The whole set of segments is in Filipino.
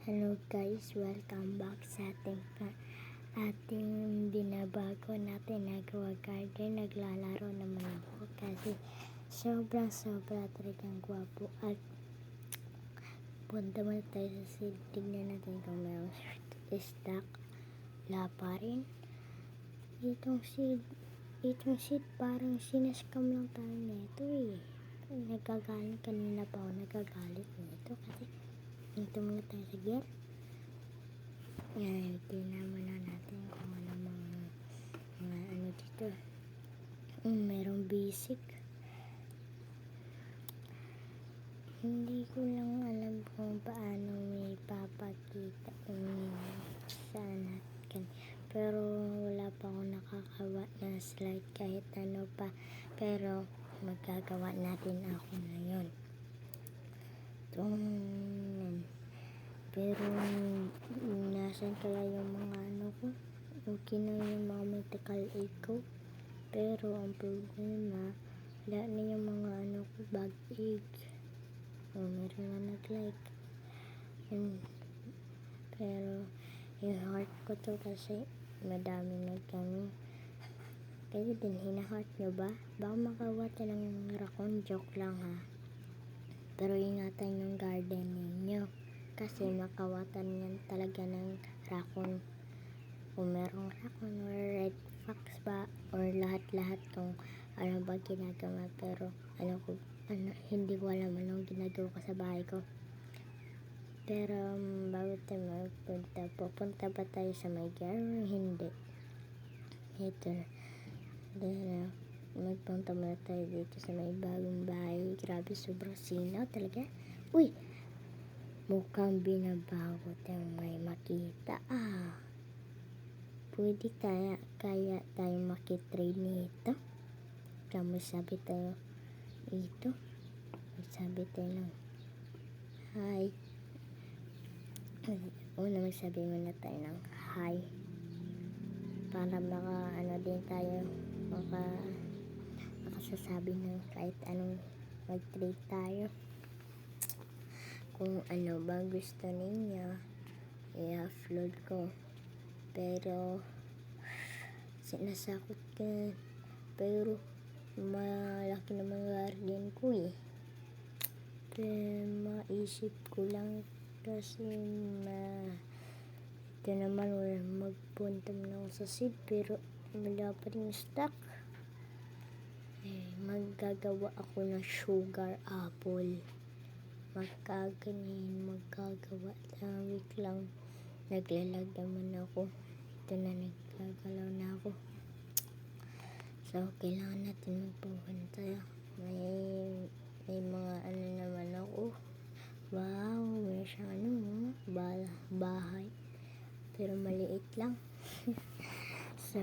Hello guys, welcome back sa ating binabago natin nagawa garden. Naglalaro naman ako kasi sobra talagang gwapo. At punta muna tayo sa seed. Tignan natin kung may stock. Wala pa rin. Itong seed parang sinaskam lang tayo nito eh. Nagagalit kanina pa ako nagagalit nito kasi dito muna tayo sa gear. Tingnan muna natin kung ano mga ano dito. Merong basic. Hindi ko lang alam kung paano may papakita saan natin. Pero wala pa ako nakakawa na slide kahit ano pa. Pero magagawa natin ako na yun. Pero nasan kaya yung mga ano ko? Okay na yung mga multiple egg ko. Pero ang problema, wala na yung mga ano ko, bag egg. Meron na nag-like. Pero yung heart ko to kasi madami nagkano. Kayo din, hina-heart nyo ba? Baka makawata ng raccoon, joke lang ha. Pero ingatan yung garden ninyo. Kasi makawatan yan talaga ng raccoon. Kung merong raccoon or red fox ba or lahat-lahat kung ano ba ginagawa. Pero hindi ko alam anong ginagawa ko sa bahay ko. Pero bago tayo pupunta ba tayo sa may gear or hindi? Ito. Then magpunta muna tayo dito sa may bagong bahay. Grabe, sobrang sinaw talaga. Uy! Mukhang binabago tayo may makita. Pwede kaya tayo makitrade nito? Kaya magsabi tayo ito. Magsabi tayo ng hi. Magsabi muna tayo ng hi. Para din tayo. Makasasabi ng kahit anong mag-trade tayo. Kung ano ba gusto ninyo, i-upload ko. Pero sinasakot ka. Pero malaki naman garden ko eh. Pero maisip ko lang kasi ito naman magpunta na ako sa seed pero wala pa rin stock. Maggagawa ako ng sugar apple. Magagawa lang. Wait lang. Naglalag naman ako. Ito na, nagkagalaw na ako. So, kailangan natin magpupunta. May mga ano naman ako. Wow, may siyang bahay. Pero maliit lang. So,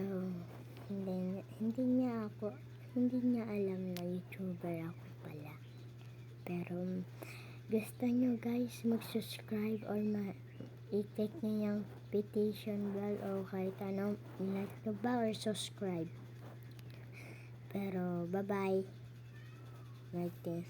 hindi niya alam na YouTuber ako pala. Pero gusto nyo guys mag-subscribe or i-click nyo yung petition bell o kahit anong like nyo ba or subscribe. Pero bye bye like this.